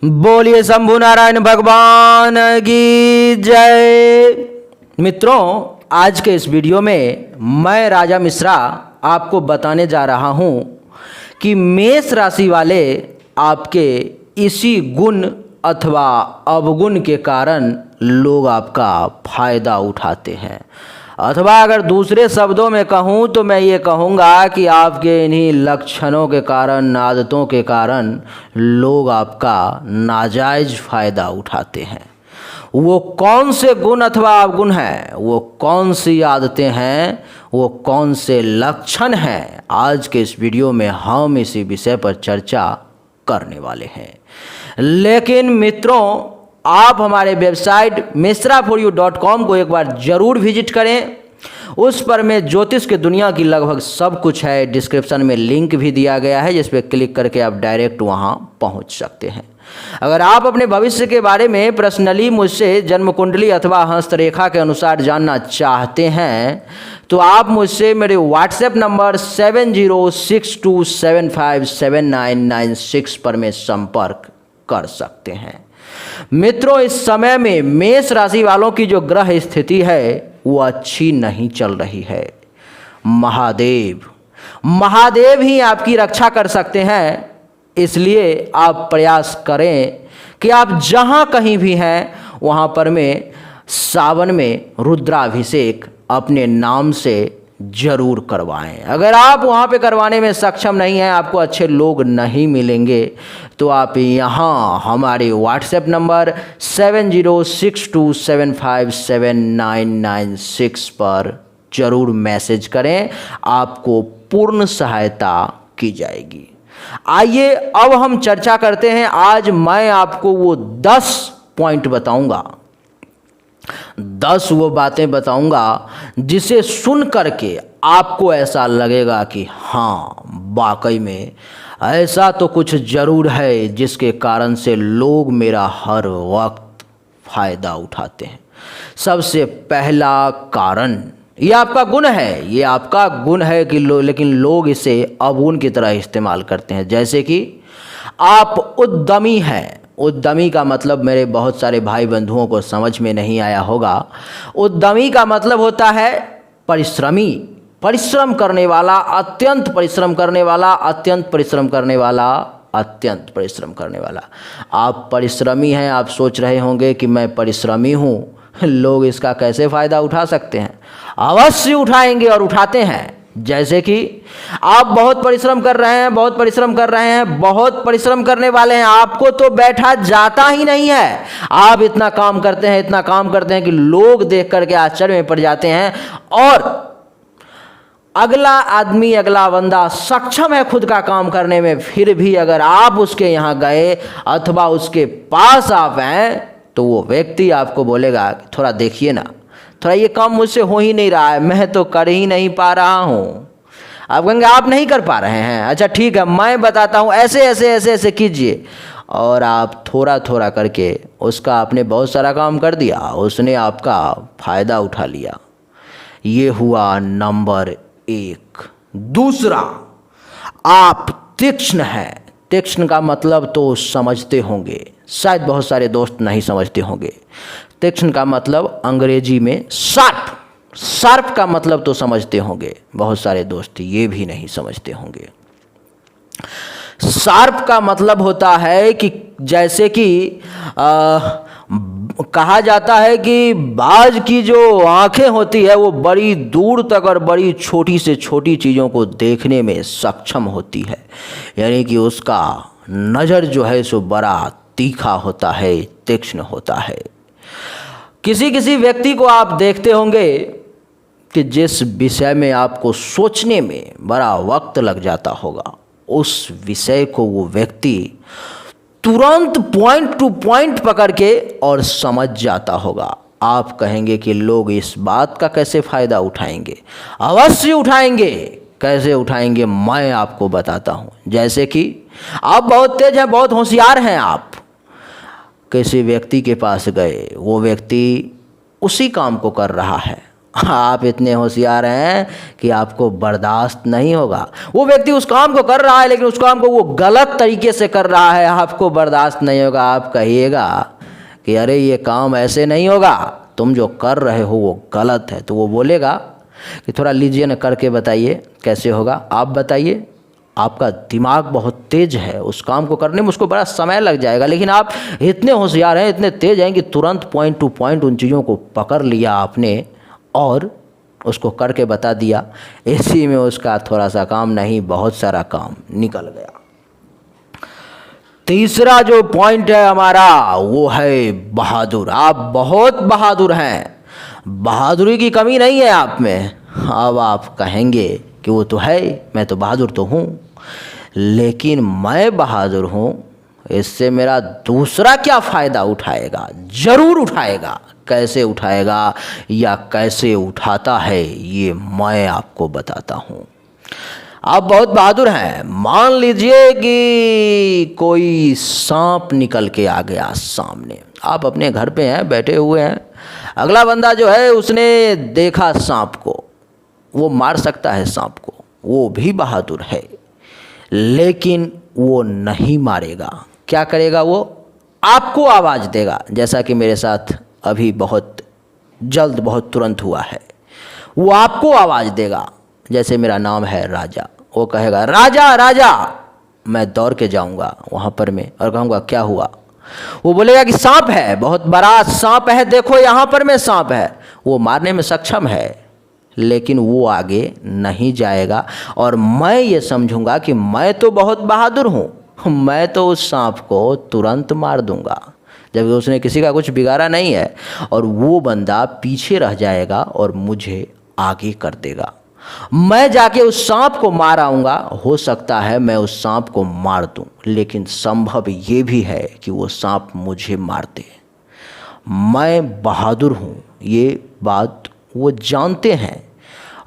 बोलिए शंभु नारायण भगवान की जय। मित्रों, आज के इस वीडियो में मैं राजा मिश्रा आपको बताने जा रहा हूं कि मेष राशि वाले आपके इसी गुण अथवा अवगुण के कारण लोग आपका फायदा उठाते हैं, अथवा अगर दूसरे शब्दों में कहूँ तो मैं ये कहूँगा कि आपके इन्हीं लक्षणों के कारण, आदतों के कारण लोग आपका नाजायज़ फ़ायदा उठाते हैं। वो कौन से गुण अथवा अवगुण हैं, वो कौन सी आदतें हैं, वो कौन से लक्षण हैं, आज के इस वीडियो में हम इसी विषय पर चर्चा करने वाले हैं। लेकिन मित्रों, आप हमारे वेबसाइट mishraforyou.com को एक बार ज़रूर विजिट करें। उस पर में ज्योतिष की दुनिया की लगभग सब कुछ है। डिस्क्रिप्शन में लिंक भी दिया गया है, जिस पर क्लिक करके आप डायरेक्ट वहां पहुंच सकते हैं। अगर आप अपने भविष्य के बारे में पर्सनली मुझसे जन्म कुंडली अथवा हस्तरेखा के अनुसार जानना चाहते हैं तो आप मुझसे मेरे व्हाट्सएप नंबर 7062757996 पर में संपर्क कर सकते हैं। मित्रों, इस समय में मेष राशि वालों की जो ग्रह स्थिति है वो अच्छी नहीं चल रही है। महादेव ही आपकी रक्षा कर सकते हैं। इसलिए आप प्रयास करें कि आप जहां कहीं भी हैं वहां पर में सावन में रुद्राभिषेक अपने नाम से जरूर करवाएं। अगर आप वहाँ पे करवाने में सक्षम नहीं हैं, आपको अच्छे लोग नहीं मिलेंगे, तो आप यहाँ हमारे व्हाट्सएप नंबर 7062757996 पर ज़रूर मैसेज करें, आपको पूर्ण सहायता की जाएगी। आइए अब हम चर्चा करते हैं। आज मैं आपको वो 10 पॉइंट बताऊंगा, 10 वो बातें बताऊंगा जिसे सुन करके आपको ऐसा लगेगा कि हाँ, वाकई में ऐसा तो कुछ ज़रूर है जिसके कारण से लोग मेरा हर वक्त फ़ायदा उठाते हैं। सबसे पहला कारण, ये आपका गुण है, ये आपका गुण है कि लेकिन लोग इसे अवगुण की तरह इस्तेमाल करते हैं। जैसे कि आप उद्यमी हैं। उद्यमी का मतलब मेरे बहुत सारे भाई बंधुओं को समझ में नहीं आया होगा। उद्यमी का मतलब होता है परिश्रमी, परिश्रम करने वाला, अत्यंत परिश्रम करने वाला, अत्यंत परिश्रम करने वाला, अत्यंत परिश्रम करने वाला। आप परिश्रमी हैं। आप सोच रहे होंगे कि मैं परिश्रमी हूँ, लोग इसका कैसे फ़ायदा उठा सकते हैं? अवश्य उठाएंगे और उठाते हैं। जैसे कि आप बहुत परिश्रम कर रहे हैं, बहुत परिश्रम कर रहे हैं, बहुत परिश्रम करने वाले हैं, आपको तो बैठा जाता ही नहीं है। आप इतना काम करते हैं, इतना काम करते हैं कि लोग देख करके आश्चर्य में पड़ जाते हैं। और अगला आदमी, अगला बंदा सक्षम है खुद का काम करने में, फिर भी अगर आप उसके यहाँ गए अथवा उसके पास आप हैं तो वो व्यक्ति आपको बोलेगा थोड़ा देखिए ना, थोड़ा ये काम मुझसे हो ही नहीं रहा है, मैं तो कर ही नहीं पा रहा हूँ। आप कहेंगे आप नहीं कर पा रहे हैं, अच्छा ठीक है मैं बताता हूँ, ऐसे ऐसे ऐसे ऐसे कीजिए। और आप थोड़ा थोड़ा करके उसका आपने बहुत सारा काम कर दिया, उसने आपका फ़ायदा उठा लिया। ये हुआ नंबर 1। दूसरा, आप तीक्ष्ण हैं। तीक्ष्ण का मतलब तो समझते होंगे, शायद बहुत सारे दोस्त नहीं समझते होंगे। तीक्ष्ण का मतलब अंग्रेजी में शार्प, शार्प का मतलब तो समझते होंगे, बहुत सारे दोस्त ये भी नहीं समझते होंगे। शार्प का मतलब होता है कि जैसे कि कहा जाता है कि बाज की जो आंखें होती है वो बड़ी दूर तक और बड़ी छोटी से छोटी चीज़ों को देखने में सक्षम होती है, यानी कि उसका नज़र जो है सो बड़ा तीखा होता है, तीक्ष्ण होता है। किसी किसी व्यक्ति को आप देखते होंगे कि जिस विषय में आपको सोचने में बड़ा वक्त लग जाता होगा, उस विषय को वो व्यक्ति तुरंत पॉइंट टू पॉइंट पकड़ के और समझ जाता होगा। आप कहेंगे कि लोग इस बात का कैसे फ़ायदा उठाएंगे? अवश्य उठाएंगे। कैसे उठाएंगे मैं आपको बताता हूँ। जैसे कि आप बहुत तेज हैं, बहुत होशियार हैं, आप किसी व्यक्ति के पास गए, वो व्यक्ति उसी काम को कर रहा है, आप इतने होशियार हैं कि आपको बर्दाश्त नहीं होगा। वो व्यक्ति उस काम को कर रहा है लेकिन उस काम को वो गलत तरीके से कर रहा है, आपको बर्दाश्त नहीं होगा। आप कहिएगा कि अरे ये काम ऐसे नहीं होगा, तुम जो कर रहे हो वो गलत है। तो वो बोलेगा कि थोड़ा लीजिए ना, करके बताइए कैसे होगा, आप बताइए। आपका दिमाग बहुत तेज है, उस काम को करने में उसको बड़ा समय लग जाएगा, लेकिन आप इतने होशियार हैं, इतने तेज हैं कि तुरंत पॉइंट टू पॉइंट उन चीज़ों को पकड़ लिया आपने और उसको करके बता दिया। इसी में उसका थोड़ा सा काम नहीं, बहुत सारा काम निकल गया। तीसरा जो पॉइंट है हमारा वो है बहादुर। आप बहुत बहादुर हैं, बहादुरी की कमी नहीं है आप में। अब आप कहेंगे कि वो तो है, मैं तो बहादुर तो हूँ, लेकिन मैं बहादुर हूँ, इससे मेरा दूसरा क्या फ़ायदा उठाएगा? ज़रूर उठाएगा। कैसे उठाएगा या कैसे उठाता है ये मैं आपको बताता हूँ। आप बहुत बहादुर हैं। मान लीजिए कि कोई सांप निकल के आ गया सामने, आप अपने घर पे हैं, बैठे हुए हैं, अगला बंदा जो है उसने देखा सांप को, वो मार सकता है सांप को, वो भी बहादुर है, लेकिन वो नहीं मारेगा। क्या करेगा? वो आपको आवाज़ देगा, जैसा कि मेरे साथ अभी बहुत जल्द, बहुत तुरंत हुआ है। वो आपको आवाज़ देगा, जैसे मेरा नाम है राजा, वो कहेगा राजा राजा, मैं दौड़ के जाऊंगा वहाँ पर मैं और कहूँगा क्या हुआ? वो बोलेगा कि सांप है, बहुत बड़ा सांप है, देखो यहाँ पर में सांप है। वो मारने में सक्षम है, लेकिन वो आगे नहीं जाएगा और मैं ये समझूंगा कि मैं तो बहुत बहादुर हूँ, मैं तो उस सांप को तुरंत मार दूंगा, जबकि उसने किसी का कुछ बिगाड़ा नहीं है। और वो बंदा पीछे रह जाएगा और मुझे आगे कर देगा। मैं जाके उस सांप को मार आऊँगा, हो सकता है मैं उस सांप को मार दूँ, लेकिन संभव ये भी है कि वो सांप मुझे मार दे। मैं बहादुर हूँ, ये बात वो जानते हैं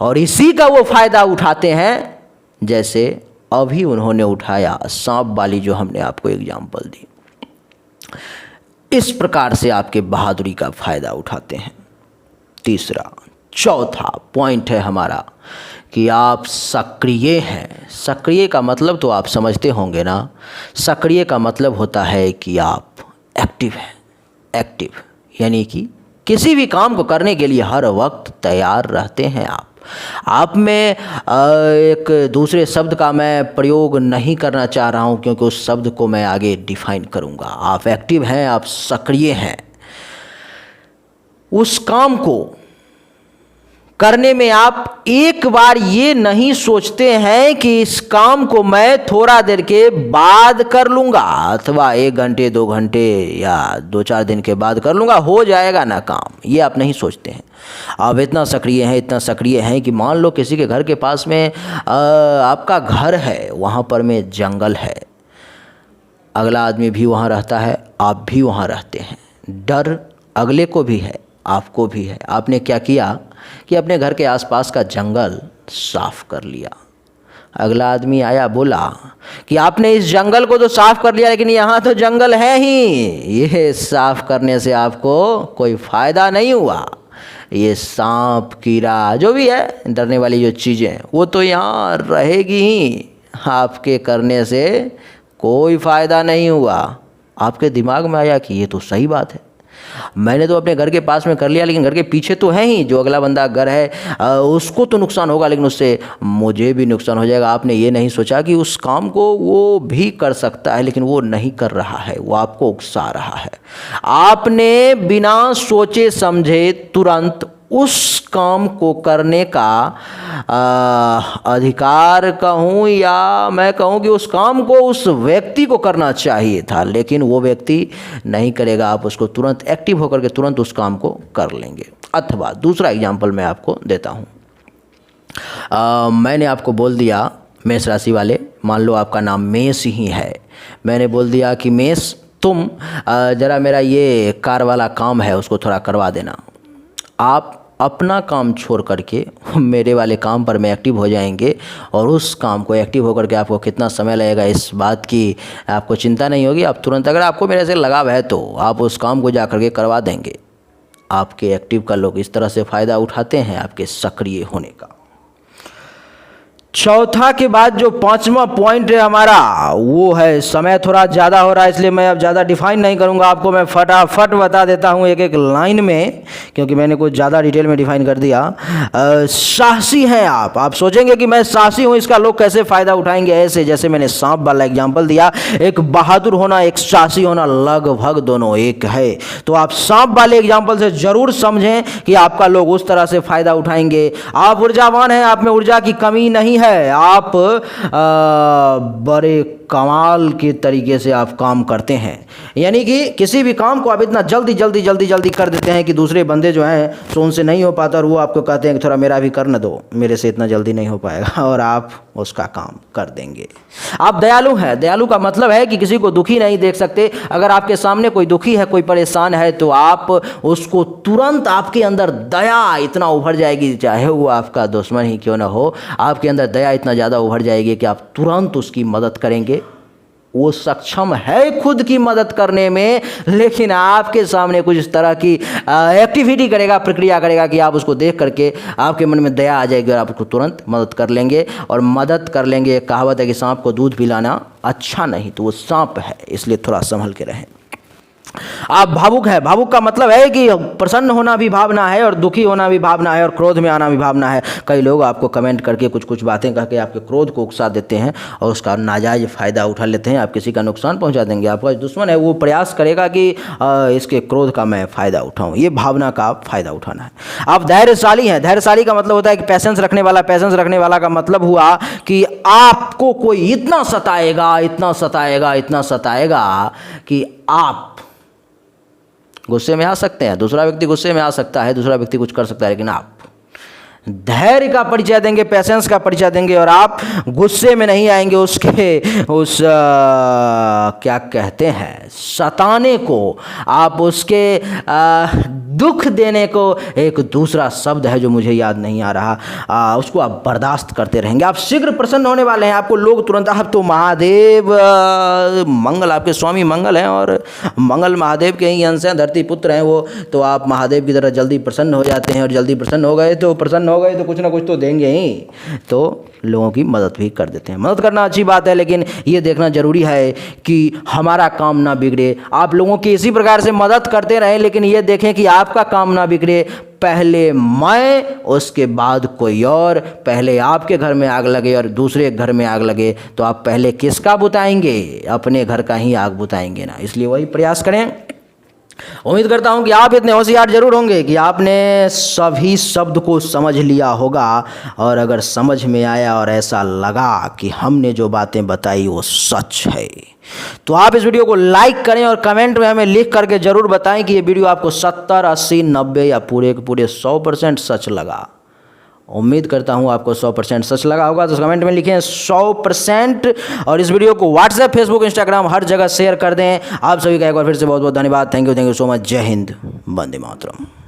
और इसी का वो फ़ायदा उठाते हैं, जैसे अभी उन्होंने उठाया सांप वाली जो हमने आपको एग्जाम्पल दी। इस प्रकार से आपके बहादुरी का फ़ायदा उठाते हैं। चौथा पॉइंट है हमारा कि आप सक्रिय हैं। सक्रिय का मतलब तो आप समझते होंगे ना। सक्रिय का मतलब होता है कि आप एक्टिव हैं। एक्टिव यानी कि किसी भी काम को करने के लिए हर वक्त तैयार रहते हैं आप में एक दूसरे शब्द का मैं प्रयोग नहीं करना चाह रहा हूं, क्योंकि उस शब्द को मैं आगे डिफाइन करूंगा। आप एक्टिव हैं, आप सक्रिय हैं। उस काम को करने में आप एक बार ये नहीं सोचते हैं कि इस काम को मैं थोड़ा देर के बाद कर लूँगा, अथवा 1 घंटे 2 घंटे या 2-4 दिन के बाद कर लूँगा, हो जाएगा ना काम। ये आप नहीं सोचते हैं। आप इतना सक्रिय हैं, इतना सक्रिय हैं कि मान लो किसी के घर के पास में आपका घर है, वहाँ पर में जंगल है, अगला आदमी भी वहाँ रहता है, आप भी वहाँ रहते हैं। डर अगले को भी है, आपको भी है। आपने क्या किया कि अपने घर के आसपास का जंगल साफ कर लिया। अगला आदमी आया, बोला कि आपने इस जंगल को तो साफ कर लिया, लेकिन यहाँ तो जंगल है ही, ये साफ करने से आपको कोई फ़ायदा नहीं हुआ। ये सांप कीड़ा जो भी है, डरने वाली जो चीज़ें, वो तो यहाँ रहेगी ही, आपके करने से कोई फ़ायदा नहीं हुआ। आपके दिमाग में आया कि ये तो सही बात है, मैंने तो अपने घर के पास में कर लिया, लेकिन घर के पीछे तो है ही, जो अगला बंदा घर है उसको तो नुकसान होगा, लेकिन उससे मुझे भी नुकसान हो जाएगा। आपने ये नहीं सोचा कि उस काम को वो भी कर सकता है, लेकिन वो नहीं कर रहा है, वो आपको उकसा रहा है। आपने बिना सोचे समझे तुरंत उस काम को करने का अधिकार कहूँ या मैं कहूँ कि उस काम को उस व्यक्ति को करना चाहिए था, लेकिन वो व्यक्ति नहीं करेगा। आप उसको तुरंत एक्टिव होकर के तुरंत उस काम को कर लेंगे। अथवा दूसरा एग्जाम्पल मैं आपको देता हूँ। मैंने आपको बोल दिया, मेष राशि वाले, मान लो आपका नाम मेष ही है, मैंने बोल दिया कि मेष तुम ज़रा मेरा ये कार वाला काम है उसको थोड़ा करवा देना। आप अपना काम छोड़ करके मेरे वाले काम पर में एक्टिव हो जाएंगे और उस काम को एक्टिव होकर के आपको कितना समय लगेगा इस बात की आपको चिंता नहीं होगी। आप तुरंत, अगर आपको मेरे से लगाव है तो आप उस काम को जा कर के करवा देंगे। आपके एक्टिव का लोग इस तरह से फ़ायदा उठाते हैं आपके सक्रिय होने का। चौथा के बाद जो पांचवा पॉइंट है हमारा वो है, समय थोड़ा ज़्यादा हो रहा है इसलिए मैं अब ज़्यादा डिफाइन नहीं करूँगा, आपको मैं फटाफट बता देता हूँ एक एक लाइन में, क्योंकि मैंने कुछ ज़्यादा डिटेल में डिफाइन कर दिया। साहसी हैं आप सोचेंगे कि मैं साहसी हूँ, इसका लोग कैसे फ़ायदा उठाएंगे, ऐसे जैसे मैंने सांप वाला एग्जाम्पल दिया। एक बहादुर होना, एक साहसी होना लगभग दोनों एक है। तो आप सांप वाले एग्जाम्पल से ज़रूर समझें कि आपका लोग उस तरह से फ़ायदा उठाएंगे। आप ऊर्जावान हैं, आप में ऊर्जा की कमी नहीं है, आप बड़े कमाल के तरीके से आप काम करते हैं, यानी कि किसी भी काम को आप इतना जल्दी कर देते हैं कि दूसरे बंदे जो हैं तो उनसे नहीं हो पाता और वो आपको कहते हैं कि थोड़ा मेरा भी कर न दो, मेरे से इतना जल्दी नहीं हो पाएगा, और आप उसका काम कर देंगे। आप दयालु हैं। दयालु का मतलब है कि किसी को दुखी नहीं देख सकते। अगर आपके सामने कोई दुखी है, कोई परेशान है, तो आप उसको तुरंत, आपके अंदर दया इतना उभर जाएगी, चाहे वो आपका दुश्मन ही क्यों ना हो, आपके अंदर दया इतना ज़्यादा उभर जाएगी कि आप तुरंत उसकी मदद करेंगे। वो सक्षम है खुद की मदद करने में, लेकिन आपके सामने कुछ इस तरह की एक्टिविटी करेगा, प्रक्रिया करेगा कि आप उसको देख करके आपके मन में दया आ जाएगी और आप उसको तुरंत मदद कर लेंगे और मदद कर लेंगे। एक कहावत है कि सांप को दूध पिलाना अच्छा नहीं, तो वो सांप है, इसलिए थोड़ा संभल के रहें। आप भावुक है। भावुक का मतलब है कि प्रसन्न होना भी भावना है और दुखी होना भी भावना है और क्रोध में आना भी भावना है। कई लोग आपको कमेंट करके कुछ बातें कह के आपके क्रोध को उकसा देते हैं और उसका नाजायज़ फ़ायदा उठा लेते हैं। आप किसी का नुकसान पहुंचा देंगे। आपका दुश्मन है वो प्रयास करेगा कि इसके क्रोध का मैं फ़ायदा उठाऊँ। ये भावना का फ़ायदा उठाना है। आप धैर्यशाली हैं। धैर्यशाली का मतलब होता है कि पैसेंस रखने वाला। पैसेंस रखने वाला का मतलब हुआ कि आपको कोई इतना सताएगा कि आप गुस्से में आ सकते हैं, दूसरा व्यक्ति गुस्से में आ सकता है, दूसरा व्यक्ति कुछ कर सकता है, लेकिन आप धैर्य का परिचय देंगे, पैसेंस का परिचय देंगे और आप गुस्से में नहीं आएंगे उस क्या कहते हैं, सताने को, आप उसके दुख देने को, एक दूसरा शब्द है जो मुझे याद नहीं आ रहा, उसको आप बर्दाश्त करते रहेंगे। आप शीघ्र प्रसन्न होने वाले हैं। आपको लोग तुरंत, आप तो महादेव मंगल, आपके स्वामी मंगल हैं और मंगल महादेव के ही अंश हैं, धरती पुत्र हैं वो, तो आप महादेव की तरह जल्दी प्रसन्न हो जाते हैं और जल्दी प्रसन्न हो गए तो कुछ ना कुछ तो देंगे ही, तो लोगों की मदद भी कर देते हैं। मदद करना अच्छी बात है, लेकिन ये देखना जरूरी है कि हमारा काम ना बिगड़े। आप लोगों की इसी प्रकार से मदद करते रहें, लेकिन ये देखें कि आपका काम ना बिगड़े। पहले मैं, उसके बाद कोई और। पहले आपके घर में आग लगे और दूसरे घर में आग लगे तो आप पहले किसका बुताएंगे? अपने घर का ही आग बुताएंगे ना। इसलिए वही प्रयास करें। उम्मीद करता हूं कि आप इतने होशियार जरूर होंगे कि आपने सभी शब्द को समझ लिया होगा, और अगर समझ में आया और ऐसा लगा कि हमने जो बातें बताई वो सच है, तो आप इस वीडियो को लाइक करें और कमेंट में हमें लिख करके ज़रूर बताएं कि ये वीडियो आपको 70, 80, 90 या पूरे 100% सच लगा। उम्मीद करता हूँ आपको 100% सच लगा होगा, तो कमेंट में लिखें 100%, और इस वीडियो को व्हाट्सएप, फेसबुक, इंस्टाग्राम हर जगह शेयर कर दें। आप सभी का एक बार फिर से बहुत बहुत धन्यवाद। Thank you so much. जय हिंद, वंदे मातरम।